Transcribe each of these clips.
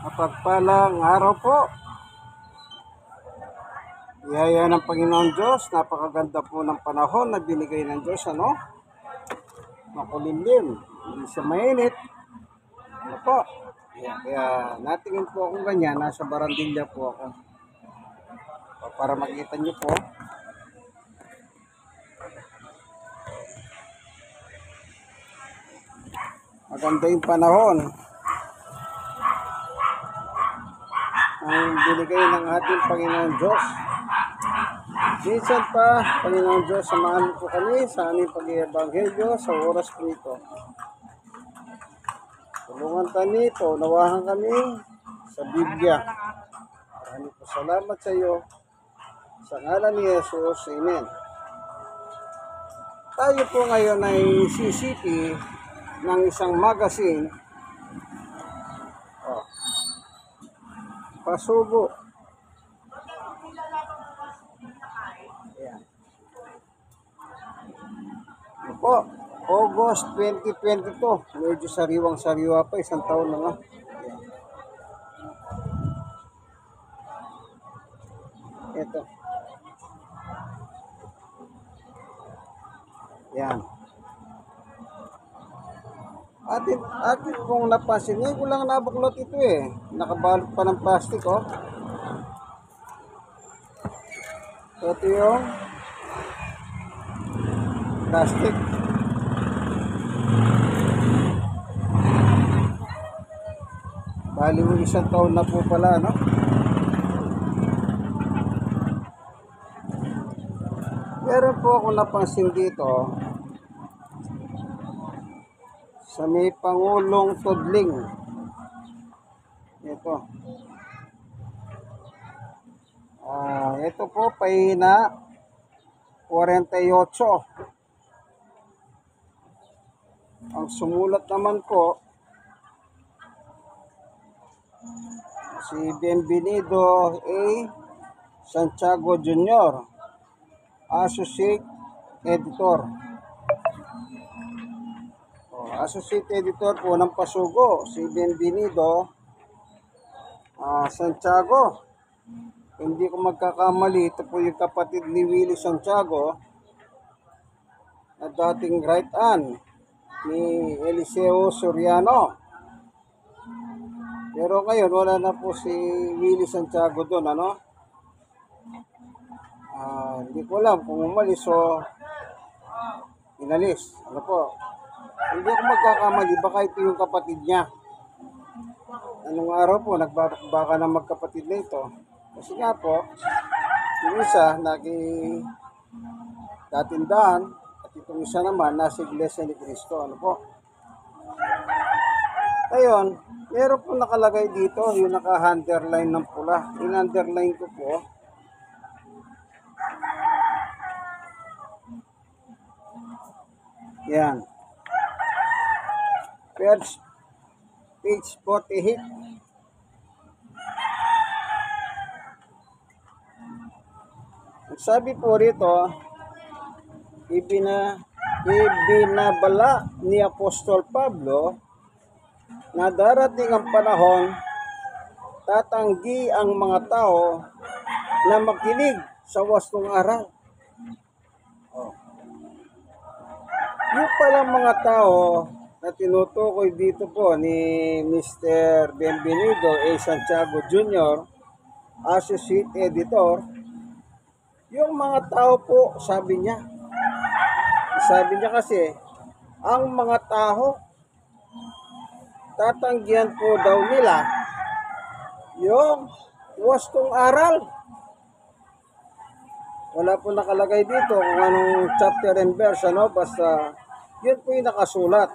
Mapagpalang araw po. Biyaya ng Panginoon Diyos. Napakaganda po ng panahon na binigay ng Diyos. Makulimlim. Hindi siya mainit. Ano po? Kaya natingin po akong ganyan. Nasa barandilla po ako. Para makita nyo po. Maganda yung panahon ang binigay ng ating Panginoon Diyos. Minsan pa, Panginoon Diyos, samahan po kami sa aming pag-iebanghelyo sa oras po ito. Tulungan kami, paunawahan kami sa Biblia. Maraming po salamat sa iyo. Sa ngalan ni Jesus, Amen. Tayo po ngayon ay sisipi ng isang magazine. Pasubo. Ayan. Ito po, August 2022. Medyo sariwang-sariwa pa, isang taon na nga. Ito. Yan. Atin kung napansin, ngayon ko lang nabuklot ito eh. Nakabalot pa ng plastic, oh. Ito yung plastic. Bali mo isang taon na po pala, no? Meron po ako napansin dito sa may Pangulong Tudling. Ito. Ito po, pahina 48. Ang sumulat naman po, si Bienvenido A. Santiago Jr., Associate Editor. Associate Editor po ng Pasugo, si Bienvenido Santiago. Hindi ko magkakamali, ito po yung kapatid ni Willie Santiago na dating right hand ni Eliseo Soriano. Pero ngayon wala na po si Willie Santiago doon, ano? Hindi ko alam kung umalis o inalis. Ano po? Hindi ako magkakamali, baka ito yung kapatid niya. Anong araw po, nagbabaka ng magkapatid na ito. Kasi nga po, yung isa, datindahan, at itong isa naman, nasa Iglesia ni Cristo. Ano po? Ngayon, meron po nakalagay dito, yung naka-underline ng pula. In-underline ko po. Yan. Page 48. Sabi po rito, ibinabala ni Apostol Pablo na darating ang panahon, tatanggi ang mga tao na makinig sa wastong aral. Yung palang mga tao na tinutukoy dito po ni Mr. Bienvenido A. Santiago Jr., Associate Editor, yung mga tao po, sabi niya kasi, ang mga tao, tatanggihan po daw nila yung wastong aral. Wala po nakalagay dito kung anong chapter and verse, ano, basta yun po yung nakasulat.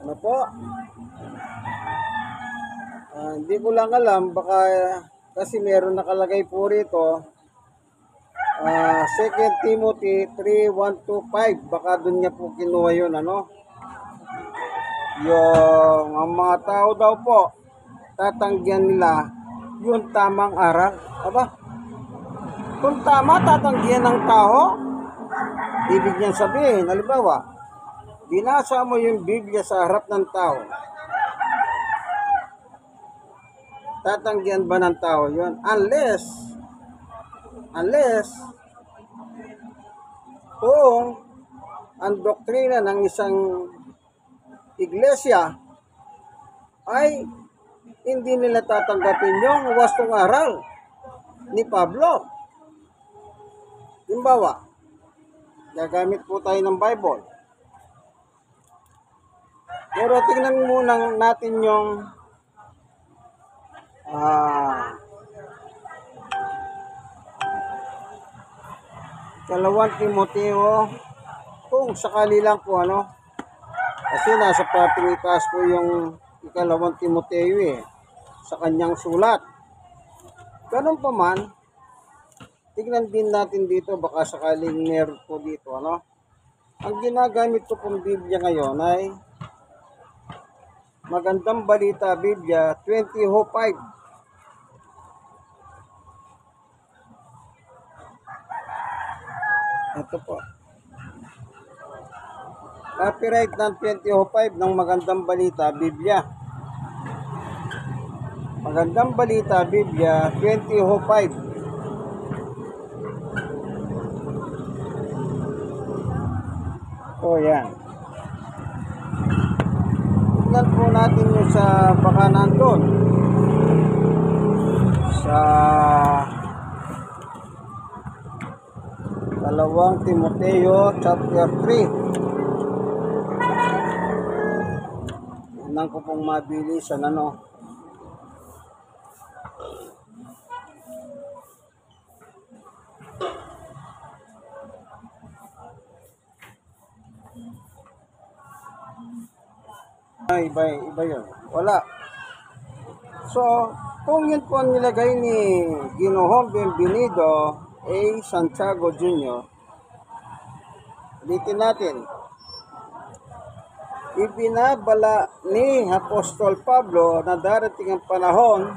Ano po? Hindi ko lang alam, baka kasi meron nakalagay po rito, 2 Timothy 3:1-5, baka doon niya po kinuha yun, ano? Yung ang mga tao daw po, tatanggihan nila yung tamang aral. Aba? Kung tama, tatanggihan ng tao, ibig niyan sabihin, halimbawa, binasa mo yung Biblia sa harap ng tao. tatanggihan ba ng tao yon? Unless kung ang doktrina ng isang iglesia ay hindi nila tatanggapin yung wastong aral ni Pablo. Halimbawa, gagamit po tayo ng Bible. Pero tingnan muna natin yung Kalawang Timoteo, kung sakali lang po kasi nasa papilitas po yung Ikalawang Timoteo sa kanyang sulat. Ganun pa man, tignan din natin dito, baka sakaling meron po dito, Ang ginagamit ko pong Biblia ngayon ay Magandang Balita Biblia 20:5. Ito po. Copyright ng 20:5 ng Magandang Balita Biblia. Magandang Balita Biblia 20:5. O yan. Tignan po natin yung sa baka nandun. Sa Kalawang Timoteo chapter 3. Tignan ko pong mabilisan iba yun. Wala. So, kung yun po ang nilagay ni Ginoong Bienvenido A. Santiago Jr., ulitin natin. Ibinabala ni Apostol Pablo na darating ang panahon,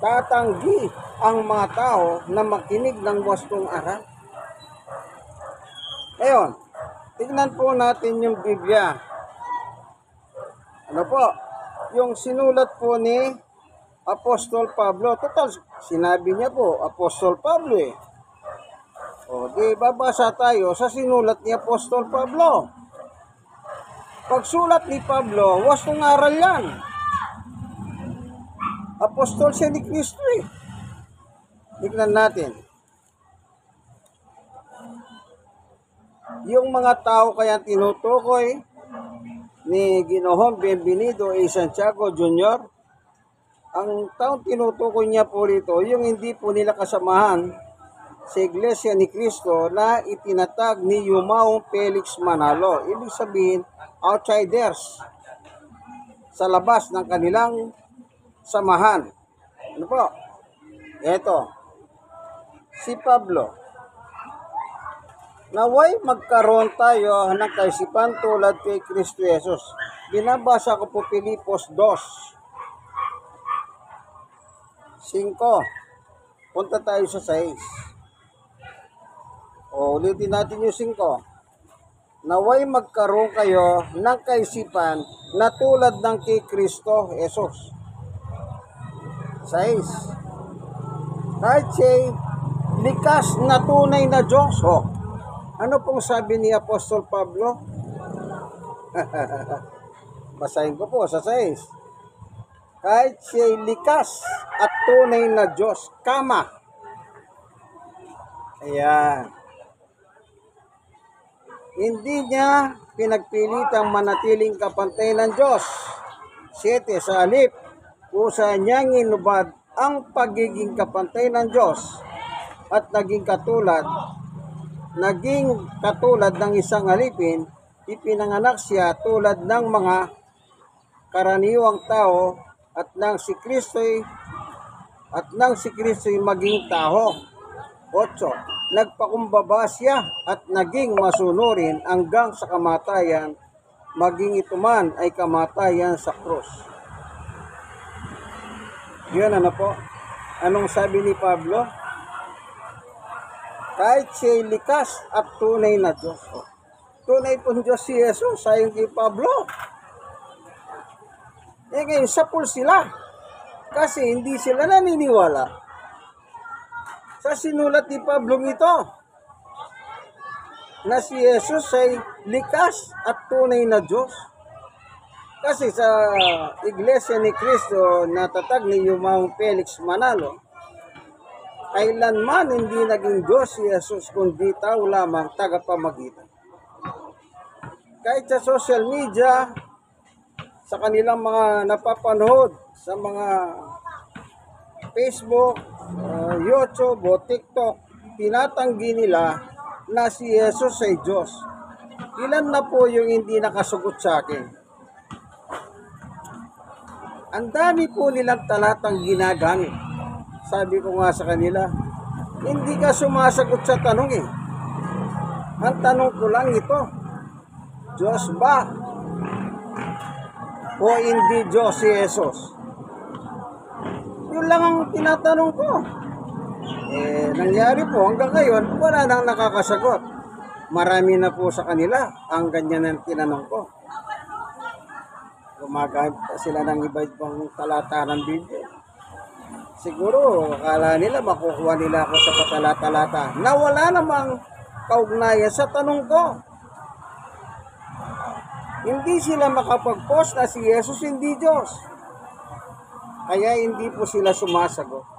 tatanggi ang mga tao na makinig ng wastong aral. Ngayon, tignan po natin yung Biblia. Yung sinulat po ni Apostol Pablo. Total, sinabi niya po, Apostol Pablo O, di babasa tayo sa sinulat ni Apostol Pablo. Pagsulat ni Pablo, wastong aral yan. Apostol siya ni Kristo Tignan natin. Yung mga tao kaya tinutukoy ni Ginoong Bienvenido A. Santiago Jr., ang taong tinutukoy niya po rito, yung hindi po nila kasamahan sa Iglesia ni Cristo na itinatag ni Yumaong Felix Manalo. Ibig sabihin, outsiders sa labas ng kanilang samahan. Ano po? Ito, si Pablo. Naway magkaroon tayo ng kaisipan tulad kay Kristo Jesus. Binabasa ko po Filipos 2:5. Punta tayo sa 6. O, ulitin natin yung 5. Naway magkaroon kayo ng kaisipan na tulad ng kay Kristo Jesus. 6. Kahit siya'y likas na tunay na Diyos. Ano pong sabi ni Apostol Pablo? Basahin ko po sa 6. Kahit siya'y likas at tunay na Diyos, Ayan. Hindi niya pinagpilitang manatiling kapantay ng Diyos. 7. Sa halip, kusa niyang inubad ang pagiging kapantay ng Diyos at naging katulad ng isang alipin, ipinanganak siya tulad ng mga karaniwang tao at nang si Kristo'y maging tao. 8. Nagpakumbaba siya at naging masunurin hanggang sa kamatayan, maging ito man ay kamatayan sa krus. Yun po. Anong sabi ni Pablo? Kahit siya'y likas at tunay na Diyos. Tunay pong Diyos si Jesus, sayon kay Pablo. Ngayon, sapul sila. Kasi hindi sila naniniwala sa sinulat ni Pablo ito na si Jesus ay likas at tunay na Diyos. Kasi sa Iglesia ni Cristo na tatag ni Yumaong Felix Manalo, kailanman hindi naging Diyos si Jesus kundi tao lamang tagapamagitan. Kahit sa social media, sa kanilang mga napapanood sa mga Facebook, YouTube o TikTok, tinatanggi nila na si Jesus ay Diyos. Ilan na po yung hindi nakasugot sa akin? Ang dami po nilang talatang ginagamit. Sabi ko nga sa kanila, hindi ka sumasagot sa tanong eh. Ang tanong ko lang ito, Diyos ba o hindi Diyos si Jesus? Yun lang ang tinatanong ko. Nangyari po hanggang ngayon, wala nang nakakasagot. Marami na po sa kanila ang ganyan ang tinanong ko. Gumagamit sila ng iba-ibang talata ng Biblia. Siguro, akala nila makukuha nila ako sa patalata-talata na wala namang kaugnayan sa tanong ko. Hindi sila makapag-post na si Jesus hindi Diyos. Kaya hindi po sila sumasagot.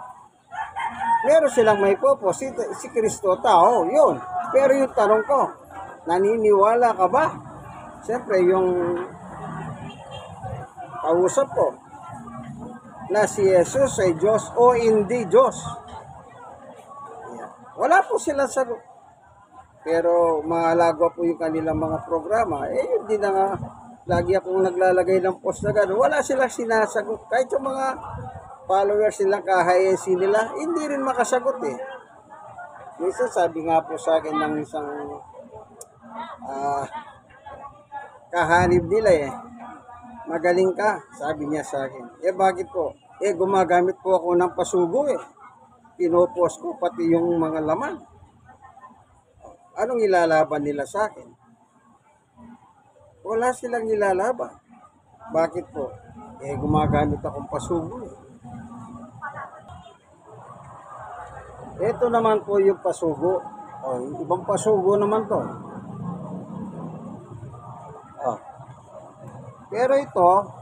Meron silang may popost, si Kristo tao, yun. Pero yung tanong ko, naniniwala ka ba? Siyempre, yung kausap ko na si Jesus ay Diyos o hindi Diyos. Wala po silang sagot. Pero maalaga po yung kanilang mga programa. Yun din na nga, lagi akong naglalagay ng post na gano'n. Wala silang sinasagot. Kahit yung mga followers nilang ka-high-NC nila, hindi rin makasagot eh. Minsan sabi nga po sa akin ng isang kahanib nila eh, magaling ka, sabi niya sa akin. Bakit po? Gumagamit po ako ng pasugo eh. Pinopost ko pati yung mga laman. Anong ilalaban nila sa akin? Wala silang ilalaban. Bakit po? Gumagamit akong pasugo eh. Ito naman po yung pasugo. Ibang pasugo naman to. Pero ito,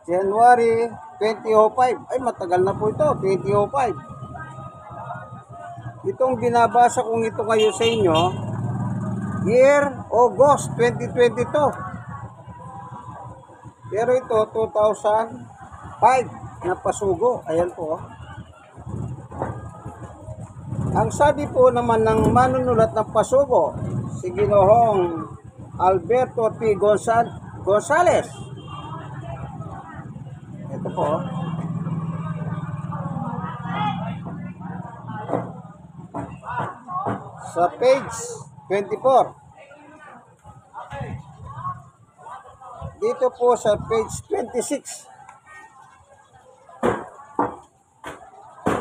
January 2005. Ay, matagal na po ito, 2005. Itong binabasa kong ito ngayon sa inyo, year August 2022. Pero ito, 2005 na pasugo. Ayan po. Ang sabi po naman ng manunulat ng pasugo, si Ginoong Alberto P. Gonzales. Ito po. Sa page 24. Dito po sa page 26.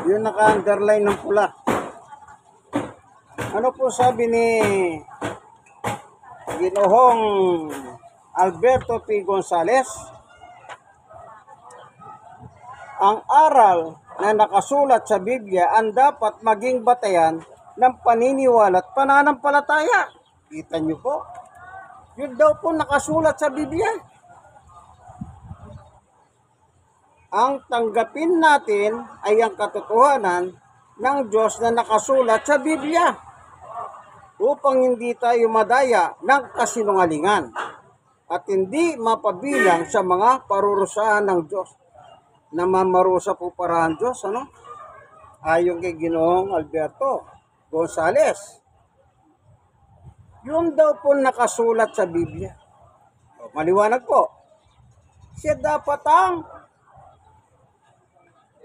Yung naka-underline ng pula. Ano po sabi ni Ginoong Alberto P. Gonzales? Ang aral na nakasulat sa Biblia ang dapat maging batayan ng paniniwala at pananampalataya. Kita niyo po? Yun daw po nakasulat sa Biblia. Ang tanggapin natin ay ang katotohanan ng Diyos na nakasulat sa Biblia upang hindi tayo madaya ng kasinungalingan at hindi mapabilang sa mga parurusahan ng Diyos. Namamarusa po para ang Diyos, ano? Ayon kay Ginoong Alberto Gonzales. Yun daw po nakasulat sa Biblia. Maliwanag po. Siya dapat ang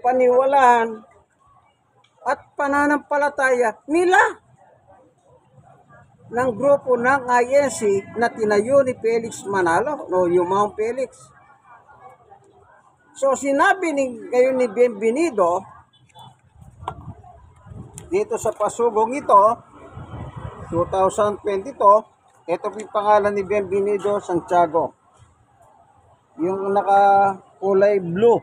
paniwalaan at pananampalataya nila ng grupo ng INC na tinayo ni Felix Manalo, Yumaong Felix. So sinabi ngayon ni Bienvenido dito sa pasugong ito, 2022, ito po yung pangalan ni Bienvenido Santiago. Yung nakakulay blue.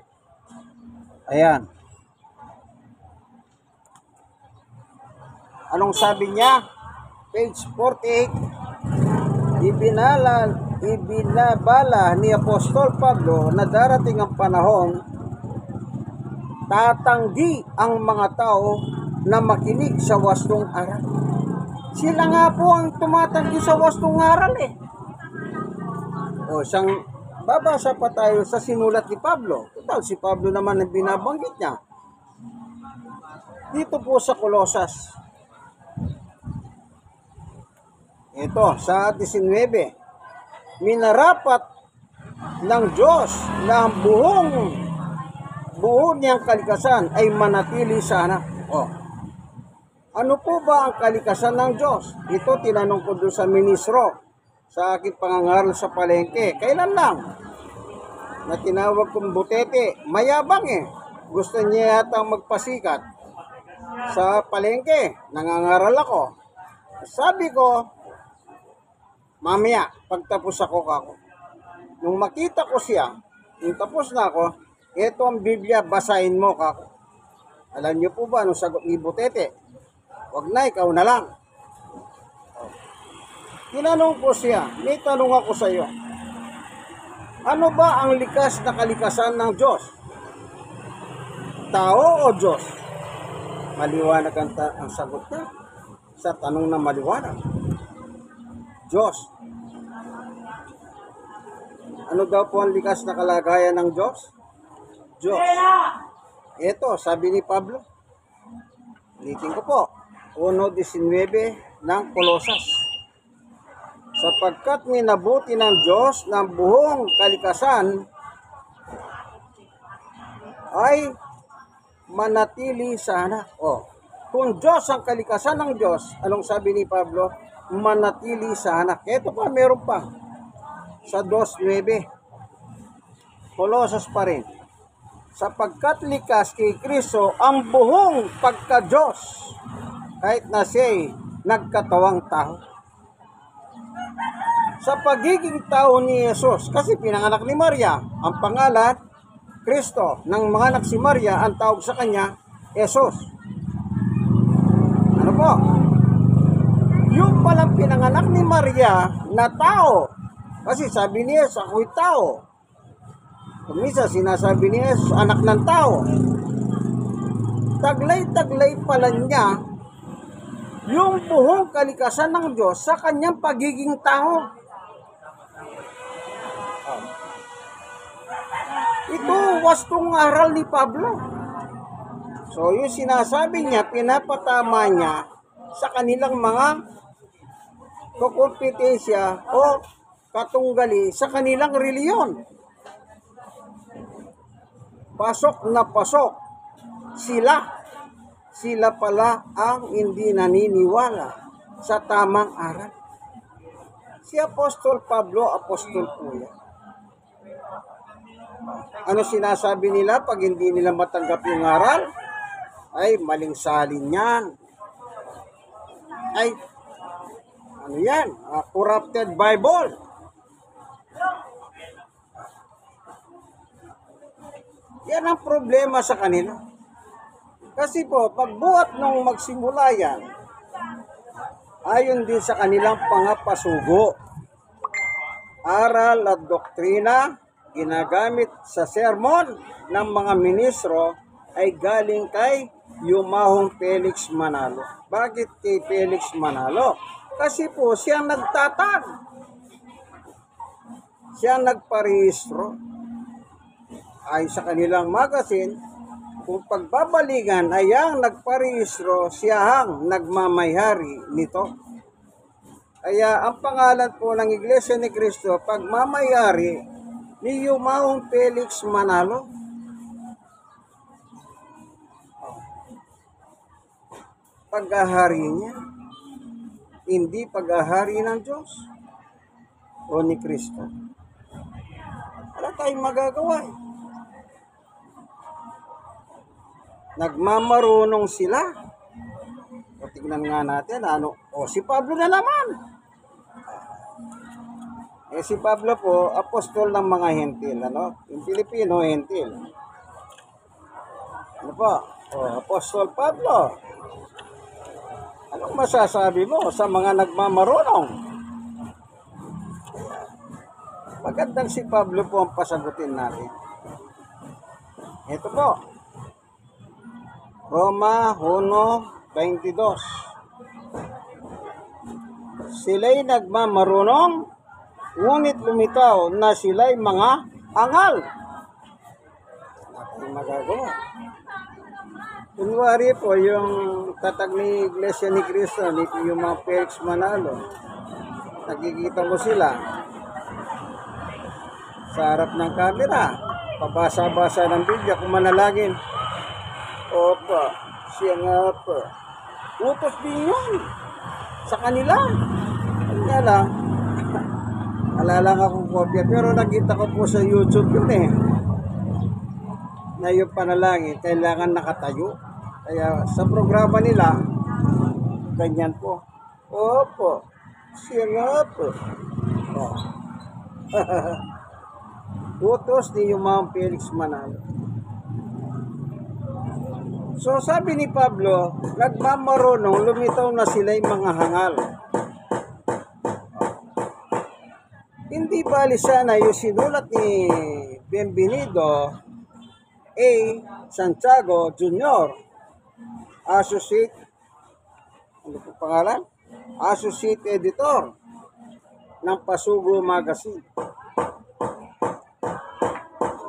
Ayan. Anong sabi niya? Page 48, ibinabala ni Apostol Pablo na darating ang panahon tatanggi ang mga tao na makinig sa wastong aral. Sila nga po ang tumatanggi sa wastong aral eh. O siyang babasa pa tayo sa sinulat ni Pablo. Total, si Pablo naman ang binabanggit niya. Dito po sa Colosas. Ito, sa 19. Minarapat ng Diyos na ang buo niyang kalikasan ay manatili sana. O, ano po ba ang kalikasan ng Diyos? Ito tinanong ko doon sa ministro sa aking pangangaral sa palengke. Kailan lang? Na tinawag kong butete. Mayabang eh. Gusto niya yata magpasikat sa palengke. Nangangaral ako. Sabi ko, mamaya, pagtapos ako kako. Nung makita ko siya, nung tapos na ako, ito ang Biblia, basahin mo kako. Alam niyo po ba, nung sagot ni Butete, wag na, ikaw na lang. Tinanong ko siya, may tanong ako sa iyo. Ano ba ang likas na kalikasan ng Diyos? Tao o Diyos? Maliwanag ang sagot niya sa tanong na maliwanag. Diyos. Ano daw po ang likas na kalagayan ng Diyos? Diyos. Ito, sabi ni Pablo. Ulitin ko po. 1:19 ng Colosas. Sapagkat minabuti ng Diyos ng buong kalikasan ay manatili sana. O, kung Diyos ang kalikasan ng Diyos, anong sabi ni Pablo? Manatili sa anak. Ito pa, meron pa. Sa 2:9. Colossus pa rin. Sapagkat likas kay Kristo ang buong pagka-Diyos, kahit na siya'y nagkatawang tao. Sa pagiging tao ni Jesus, kasi pinanganak ni Maria, ang pangalan, Kristo. Nang manganak si Maria, ang tawag sa kanya, Jesus. Ano po? Yung palang pinanganak ni Maria na tao. Kasi sabi niya, ako'y tao. Kumisa sinasabi niya, anak ng tao. Taglay-taglay pala niya yung buong kalikasan ng Diyos sa kanyang pagiging tao. Ito wastong aral ni Pablo. So yung sinasabi niya, pinapatama niya sa kanilang mga kompetensya o katunggali sa kanilang reliyon. Pasok na pasok sila pala ang hindi naniniwala sa tamang aral. Si Apostol Pablo, apostol po yan. Ano sinasabi nila pag hindi nila matanggap yung aral? Ay, maling salin yan. Ay, ano yan? Corrupted Bible. Yan ang problema sa kanila. Kasi po, pagbuhat nung magsimula yan, ayon din sa kanilang pangapasugo, aral at doktrina, ginagamit sa sermon ng mga ministro ay galing kay Yumahong Felix Manalo. Bakit kay Felix Manalo? Kasi po siyang nagtatag. Siyang nagparehistro. Ay sa kanilang magazine, kung pagbabalikan ay ang nagparehistro, siya ang nagmamayari nito. Kaya ang pangalan po ng Iglesia ni Cristo, pagmamayari ni Yumahong Felix Manalo. Pag-ahari niya, hindi pag-ahari ng Diyos o ni Cristo. Wala tayong magagawa eh. Nagmamarunong sila. O tignan nga natin, ano? O si Pablo na naman. Si Pablo po, apostol ng mga hentil, ano? Yung Pilipino, hentil. Ano po? Apostol Pablo, anong masasabi mo sa mga nagmamarunong? Magandang si Pablo po ang pasagutin natin. Ito po, Roma 1:22. Sila'y nagmamarunong, ngunit lumitaw na sila'y mga angal. Ang magagawa. Kunwari po, yung tatag ni Iglesia ni Cristo, yung mga Felix Manalo, nakikita mo sila sa harap ng camera, pabasa-basa ng Biblia, kung manalangin. Opa, siya nga po. Utos din yun sa kanila. Kanya lang, alala nga akong kopya, pero nakita ko po sa YouTube yun na yung panalangin, kailangan nakatayo. Kaya sa programa nila, ganyan po. Opo, siya nga po. Oh. Utos ni Mang Felix Manalo. So sabi ni Pablo, nagmamarunong, lumitaw na sila'y mga hangal. Hindi bali sana yung sinulat ni Bienvenido A. Santiago Jr., Associate, ano po pangalan? Associate Editor ng Pasugo Magazine.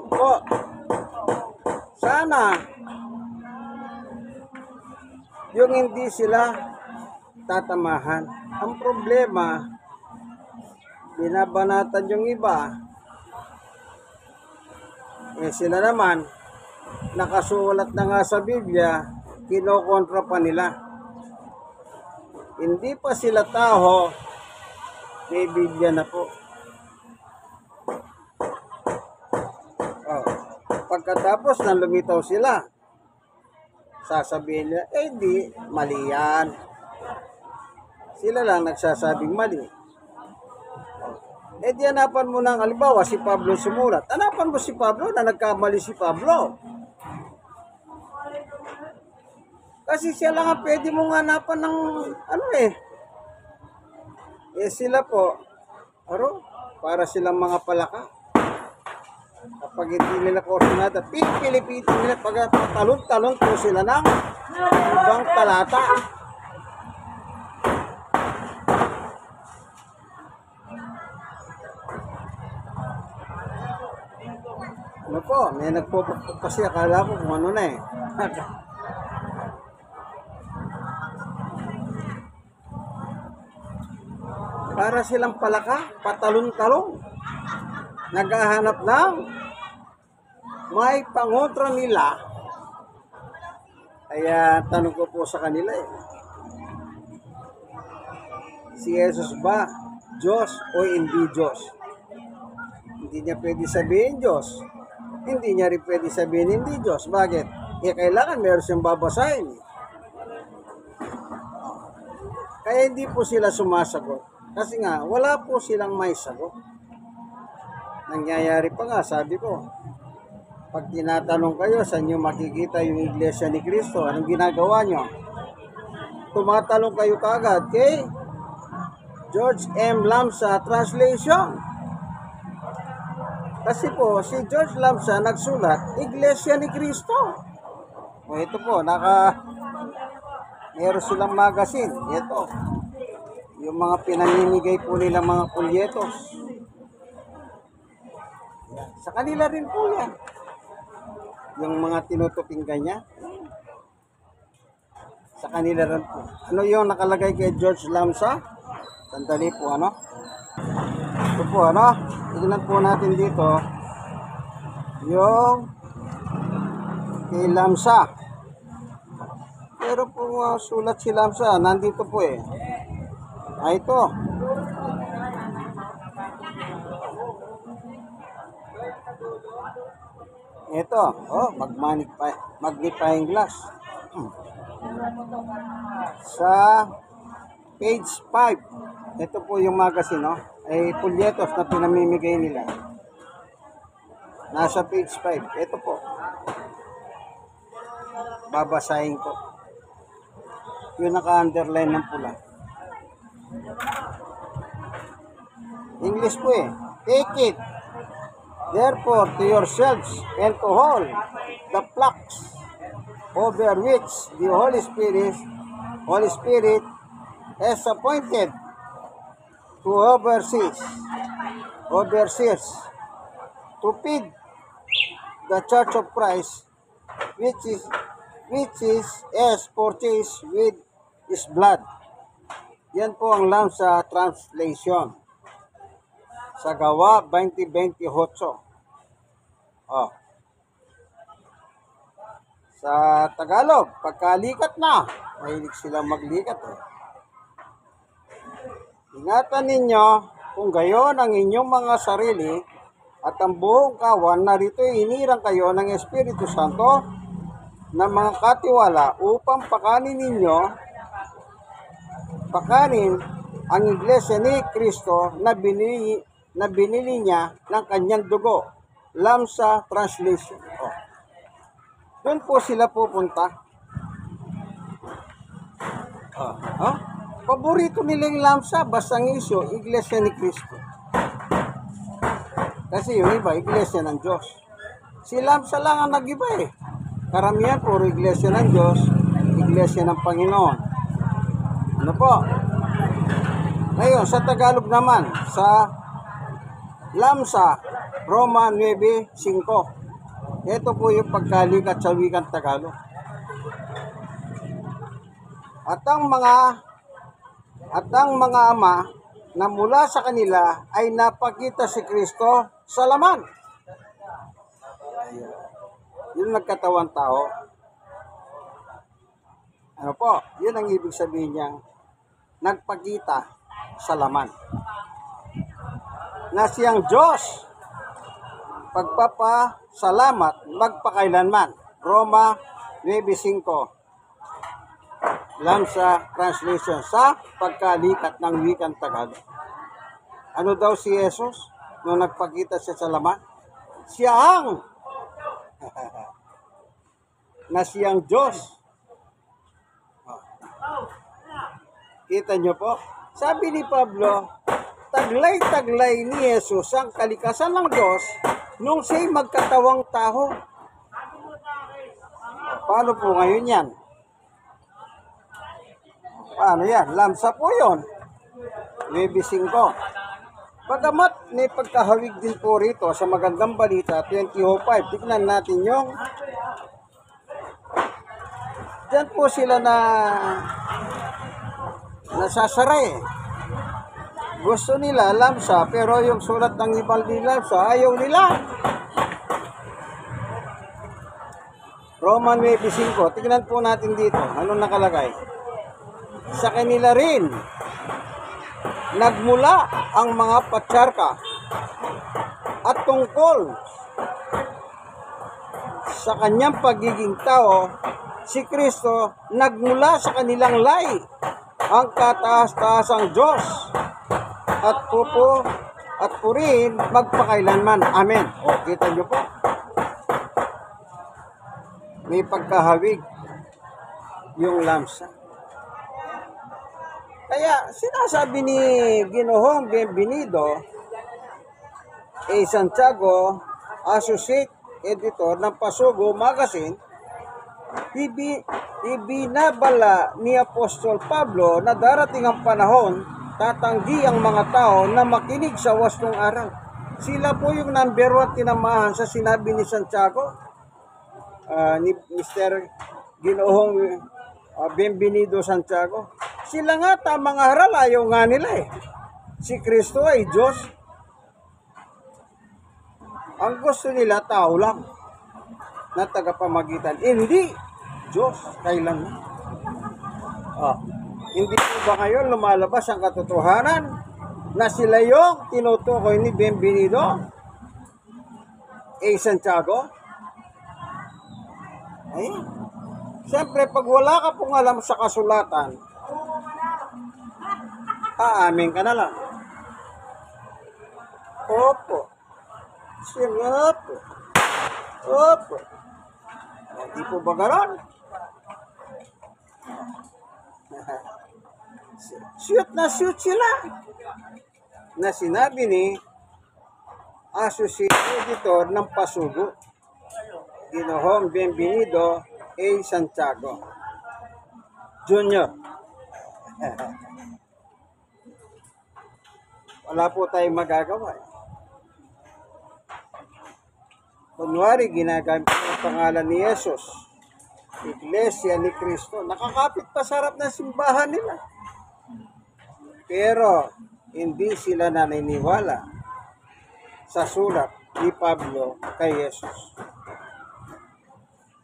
Po, sana yung hindi sila tatamahan. Ang problema, binabanatan yung iba, sila naman nakasulat na nga sa Biblia, kinokontra pa nila. Hindi pa sila tao, may Biblia na po. Pagkatapos nang lumitaw sila, sasabihin nila, di, mali yan. Sila lang nagsasabing mali. Di hanapan mo ng halimbawa si Pablo sumulat. Hanapan mo si Pablo na nagkamali si Pablo. Kasi siya lang ang pwede mong hanapan ng sila po, para silang mga palaka. Kapag hindi nila koordinata, pilipitin nila pag talon-talon po sila ng ibang talata. Ano po, may nagpupukpuk kasi, akala ko kung ano na Para silang palaka, patalon-talon. Naghahanap lang. May pangontra nila. Kaya tanong ko po sa kanila si Jesus ba Diyos o hindi Diyos? Hindi niya pwede sabihin Diyos. Hindi niya rin pwede sabihin hindi Diyos. Bakit? Kailangan meron siyang babasahin. Kaya hindi po sila sumasagot. Kasi nga, wala po silang may sagot. Nangyayari pa nga, sabi ko, pag tinatanong kayo, saan nyo makikita yung Iglesia ni Cristo, anong ginagawa nyo? Tumatalong kayo kaagad kay George M. Lamsa Translation. Kasi po, si George Lamsa nagsulat, Iglesia ni Cristo. O ito po, meron silang magazine. Ito. Yung mga pinamimigay po nila mga pulyetos. Sa kanila rin po yan. Yung mga tinutuping ganyan. Sa kanila rin po. Ano yung nakalagay kay George Lamsa? Sandali po, Ito po, tignan po natin dito. Yung kay Lamsa. Pero po sulat si Lamsa, nandito po ito. Ito, magnifying glass. Sa page 5, ito po yung magazine, pulyetos na pinamimigay nila. Nasa page 5, ito po. Babasahin ko. Yung naka-underline ng pula. English po eh. Take it, therefore, to yourselves and to all the flocks over which the Holy Spirit has appointed to overseers, to feed the church of Christ, which is as purchased with his blood. Yan po ang lang sa translation. Sa Gawa 20:28. Oh. Sa Tagalog, pagkalikat na, mahilig silang maglikat eh. Ingatan ninyo kung gayon ang inyong mga sarili at ang buong kawan, narito inirang kayo ng Espiritu Santo ng mga katiwala upang pakanin ang iglesia ni Kristo na binili niya ng kanyang dugo. Lamsa translation. Oh. Doon po sila pupunta. Paborito nila yung lamsa, basta ang isyo, iglesia ni Kristo. Kasi yung iba, iglesia ng Diyos. Si lamsa lang ang nag-iba eh. Karamihan, puro iglesia ng Diyos, iglesia ng Panginoon. Ano po? Ngayon, sa Tagalog naman, sa lamsa, Roma 9:5. Ito po yung pagkalikat sa wikang Tagalog. At ang mga ama na mula sa kanila ay napakita si Kristo sa laman. Yung nagkatawang tao. Ano po? Yun ang ibig sabihin niyang nagpakita sa laman. Na siyang Diyos, pagpapasalamat magpakailanman. Roma 9:5. Lamsa translation sa pagkalikat ng wikang Tagalog. Ano daw si Jesus nung nagpakita siya sa laman? Siya ang na siyang Diyos. Kita nyo po? Sabi ni Pablo, taglay-taglay ni Jesus ang kalikasan ng Diyos nung siya'y magkatawang tao. Paano po ngayon yan? Paano yan? Lamsa po yun. 9:5. Pagamat may pagkahawig din po rito sa magandang balita, 20:5. Tignan natin yung diyan po sila na nasasara eh. Gusto nila lamsa, pero yung sulat ng ibang lamsa, ayaw nila. Roman 9:5. Tignan po natin dito. Anong nakalagay? Sa kanila rin nagmula ang mga patriarka at tungkol sa kanyang pagiging tao, si Kristo nagmula sa kanilang lahi ang kataas-taasang Diyos at purihin magpakailanman. Amen. O, kita nyo po. May pagkahawig yung lamsa. Kaya sinasabi ni Ginoong Bienvenido A. Santiago, Associate Editor ng Pasugo Magazine, ibinabala ni Apostol Pablo na darating ang panahon, tatanggi ang mga tao na makinig sa wastong aral. Sila po yung number 1 tinamahan sa sinabi ni Santiago, ni Mr. Ginoong Bienvenido Santiago. Sila nga tamang aral, ayaw nga nila eh. Si Kristo ay Diyos. Ang gusto nila, tao lang na tagapamagitan. Hindi Diyos, kailanman. Hindi po ba ngayon lumalabas ang katotohanan na sila yung tinutukoy ni Bienvenido A. Santiago? Ay, siyempre, pag wala ka pong alam sa kasulatan, aamin ka na lang. Opo. Siya po. Opo. Di po ba ganon? Shoot na shoot sila na sinabi ni Associate Editor ng Pasugo, Ginoong Bienvenido A. Santiago Jr. Wala po tayong magagawa. Kunwari, ginagamit ang pangalan ni Jesus, Iglesia ni Cristo, nakakapit pa sa harap ng simbahan nila. Pero, hindi sila naniniwala sa sulat ni Pablo kay Jesus.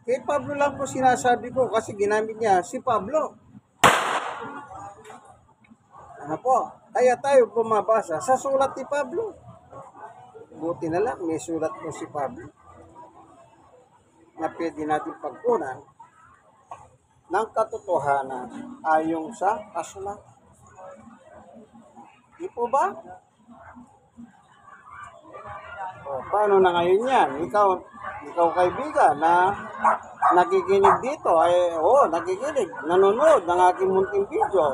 Kay Pablo lang po sinasabi ko kasi ginamit niya si Pablo. Ano po? Kaya tayo bumabasa sa sulat ni Pablo. Buti na lang, may sulat po si Pablo na pwede natin pagkunan ng katotohanan ayon sa kasulatan. Di po ba? O, paano na ngayon yan? Ikaw kaibigan na nakikinig dito, ay nakikinig, nanonood ng aking munting video.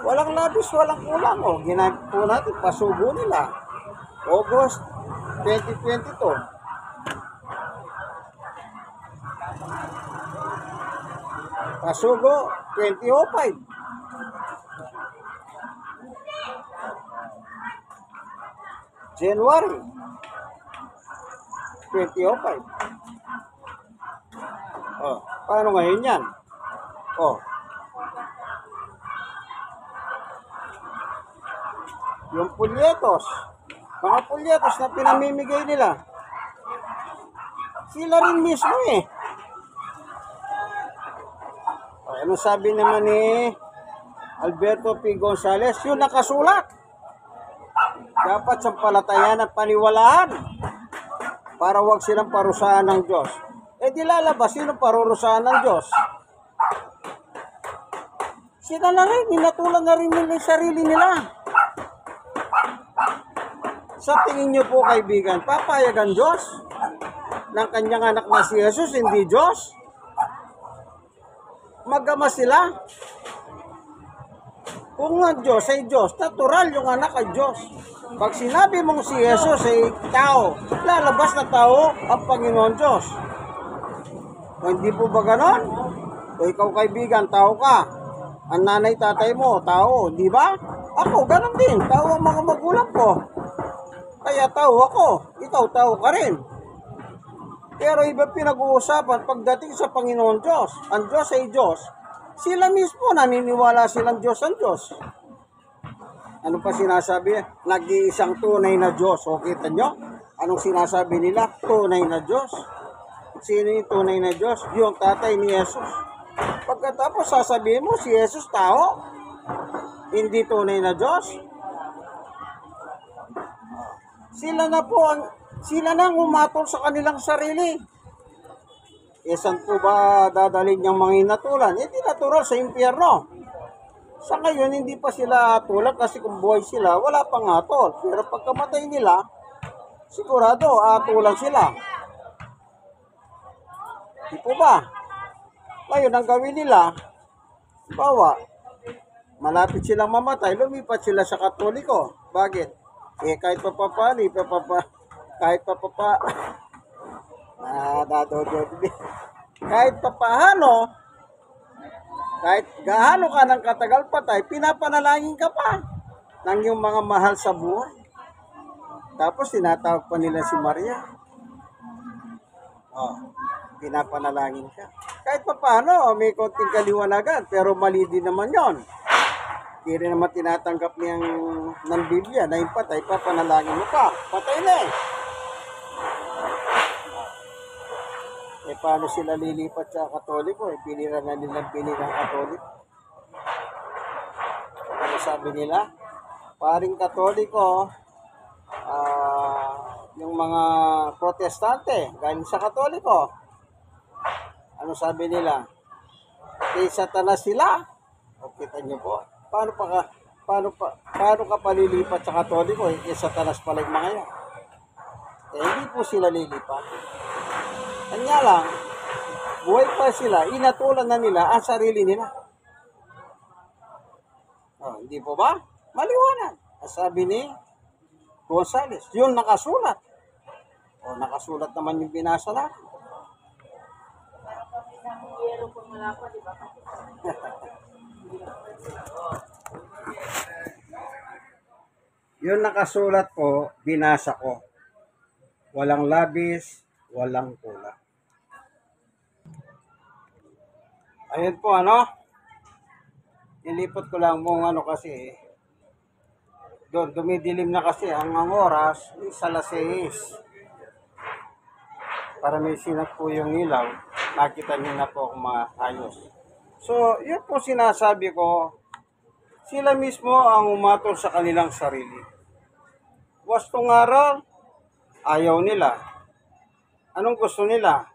Walang labis, walang kulang. Ginamit po natin, pasugo nila. August 2022. Pasugo 2005. January 2005. Paano ngayon yan? Yung pulyetos, mga pulyetos na pinamimigay nila, sila rin mismo eh. Ano sabi naman ni Alberto P. Gonzales? Yung nakasulat. Dapat sampalatayan at paniwalaan para wag silang parusahan ng Diyos. Di lalabas, sino parurusahan ng Diyos? Sila na rin, minatulan na rin nila yung sarili nila. Sa tingin niyo po kaibigan, papayag ang Diyos ng kanyang anak na si Jesus, hindi Diyos? Magama sila. Kung ang Diyos ay Diyos, natural yung anak ay Diyos. Pag sinabi mong si Jesus ay tao, lalabas na tao ang Panginoon Diyos. O hindi po ba ganon? O ikaw kaibigan, tao ka. Ang nanay tatay mo, tao, di ba? Ako, ganon din. Tao ang mga magulang ko. Kaya tao ako. Ikaw, tao ka rin. Pero iba pinag-uusapan pagdating sa Panginoon Diyos. Ang Diyos ay Diyos. Sila mismo naniniwala silang Diyos ang Diyos. Ano pa sinasabi? Nag-iisang tunay na Diyos. O kita nyo? Anong sinasabi nila? Tunay na Diyos. Sino yung tunay na Diyos? Yung tatay ni Jesus. Pagkatapos sasabihin mo si Jesus tao. Hindi tunay na Diyos. Sila na ang umatol sa kanilang sarili. Saan po ba dadalhin niyang mga inatulan? Hindi natural sa impyerno. Sa ngayon, hindi pa sila atulad kasi kung buhay sila, wala pang atol. Pero pagkamatay nila, sigurado, atulan sila. Di po ba? Ngayon, ang gawin nila, bawa, malapit silang mamatay, lumipat sila sa Katoliko. Bakit? Kahit papaano, kahit gaano ka ng katagal patay, pinapanalangin ka pa ng iyong mga mahal sa buhay. Tapos tinatawag pa nila si Maria. Pinapanalangin ka. Kahit papaano, may konting kaliwanagan, pero mali din naman yon. Hindi rin naman tinatanggap niyang ng Biblia na yung patay, papanalangin mo pa. Patay na eh. Paano sila lilipat sa Katoliko? Binira na nilang binirang Katoliko. Ano sabi nila? Paring Katoliko, yung mga protestante, galing sa Katoliko. Ano sabi nila? Kay Satanas sila. O kita nyo po. Paano ka palilipat sa Katoliko? Kay Satanas pala yung mga yan. Hindi po sila lilipat. Kanya lang, buhay pa sila, inatulan na nila ang sarili nila. Hindi po ba? Maliwanag. Sabi ni Gonzales, yun nakasulat. Nakasulat naman yung binasa natin. Yun nakasulat po, binasa ko. Walang labis, walang kulang. Ayun po, nilipot ko lang mong kasi, doon, dumidilim na kasi ang oras, sa alas 6. Para may sinag po yung ilaw, nakita niyo na po kung maayos. So, yun po sinasabi ko, sila mismo ang umatol sa kanilang sarili. Wastong araw, ayaw nila. Anong gusto nila?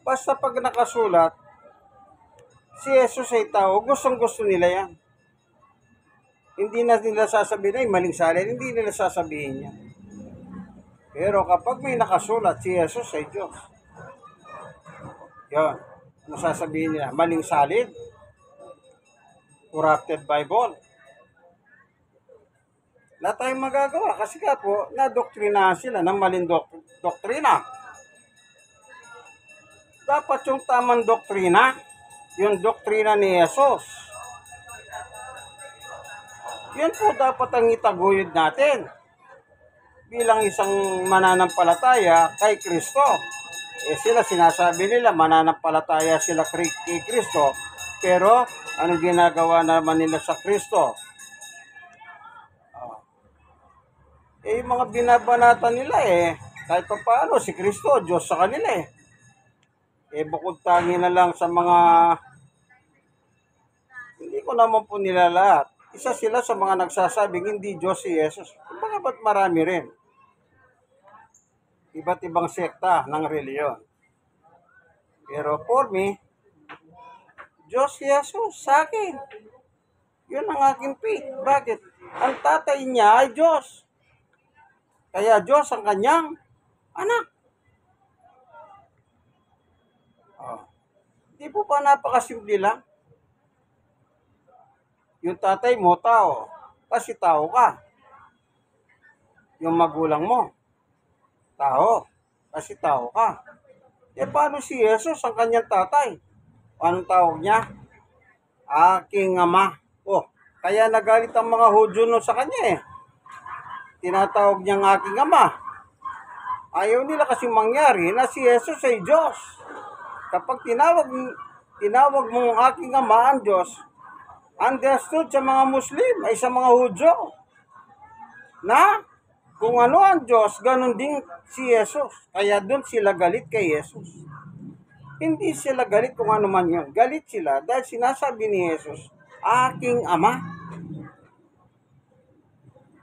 Basta pag nakasulat, si Jesus ay tao, gustong-gusto nila yan. Hindi na nila sasabihin, ay maling salin, hindi nila sasabihin yan. Pero kapag may nakasulat, si Jesus ay Diyos. Yan. Ano sasabihin nila? Maling salin? Corrupted Bible? Wala tayong magagawa kasi nga po, na-doktrina sila ng maling doktrina. Dapat yung tamang doktrina, yung doktrina ni Jesus. Yan po dapat ang itaguyod natin bilang isang mananampalataya kay Kristo. Sila sinasabi nila mananampalataya sila kay Kristo, pero anong ginagawa naman nila sa Kristo? Yung mga binabanatan nila kahit pa paano si Kristo, Diyos sa kanila bukod tangi na lang sa mga, hindi ko naman po nila lahat. Isa sila sa mga nagsasabing hindi Diyos si Jesus. Kumbaga ba't marami rin? Iba't ibang sekta ng reliyon. Pero for me, Diyos si Jesus sa akin. Yun ang aking faith. Bakit? Ang tatay niya ay Diyos. Kaya Diyos ang kanyang anak. Di po ba napakasimple lang? Yung tatay mo, tao. Kasi tao ka. Yung magulang mo, tao. Kasi tao ka. Paano si Jesus ang kanyang tatay? Anong tawag niya? Aking ama. Kaya nagalit ang mga Hudyo no sa kanya Tinatawag niyang aking ama. Ayaw nila kasi mangyari na si Jesus ay Diyos. Kapag tinawag mo ang aking ama ang Diyos, understood sa mga Muslim ay sa mga Hudyo na kung ano ang Diyos, ganun din si Jesus. Kaya doon sila galit kay Jesus. Hindi sila galit kung ano man yun. Galit sila dahil sinasabi ni Jesus, aking ama.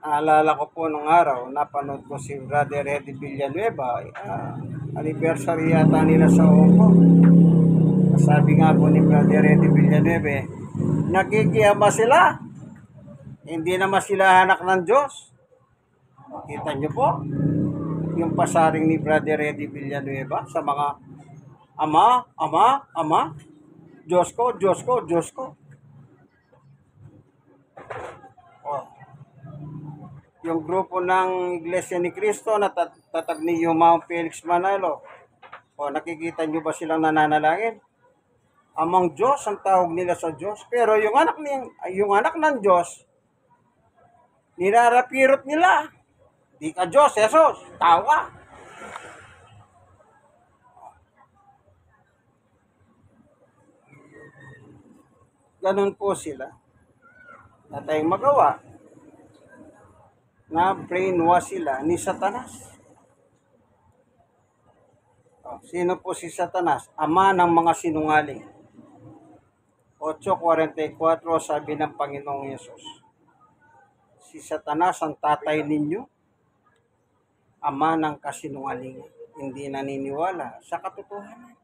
Naalala ko po nung araw, napanood ko si Brother Eddie Villanueva, anniversary yata nila sa Hong Kong. Sabi nga po ni Brother Eddie Villanueva, nakikiyama sila. Hindi naman sila anak ng Diyos. Kita nyo po, yung pasaring ni Brother Eddie Villanueva sa mga ama, Diyos ko, Diyos ko, Diyos ko. Yung grupo ng Iglesia ni Cristo na tatag ni Yumao Felix Manalo. Nakikita nyo ba silang nananalangin? Amang Diyos ang tawag nila sa Diyos. Pero yung anak ng Diyos, nirarapirot nila. Di ka Diyos, Jesus, tao ka. Ganun po sila. Na tayong magawa na brainwash sila ni Satanas. Sino po si Satanas? Ama ng mga sinungaling. 8:44 sabi ng Panginoong Yesus. Si Satanas ang tatay ninyo, ama ng kasinungalingan. Hindi naniniwala sa katotohanan.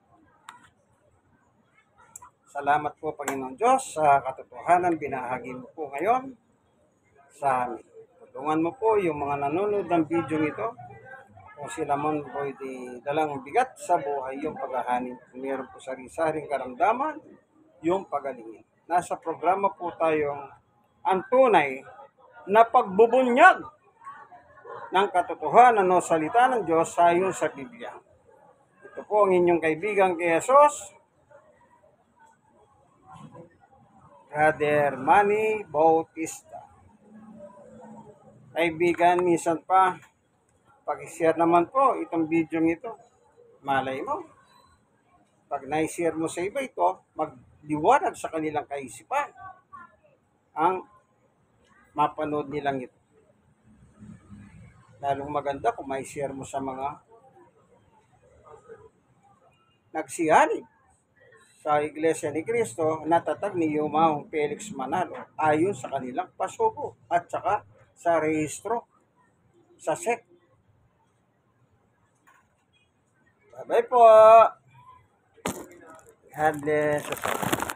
Salamat po Panginoon Diyos sa katotohanan binahagi mo po ngayon sa amin. Tulungan mo po yung mga nanonood ng video nito Kung sila man po di dalang bigat sa buhay yung paghahanap. Kung meron po sari-saring karamdaman, yung pagalingin. Nasa programa po tayong ang tunay na pagbubunyag ng katotohanan o salita ng Diyos ayon sa Biblia. Ito po ang inyong kaibigan kay Jesus, Brother Manny Bautista. Kaibigan, minsan pa, pag-share naman po itong video ito. Malay mo, pag na-share mo sa iba ito, magliwanag sa kanilang kaisipan ang mapanood nilang ito. Lalong maganda kung may share mo sa mga nagsiyanig sa Iglesia ni Cristo na tatag ni Yumaong Felix Manalo ayon sa kanilang pasuko at saka sa rehistro sa SEC. Bye-bye po. God bless us all.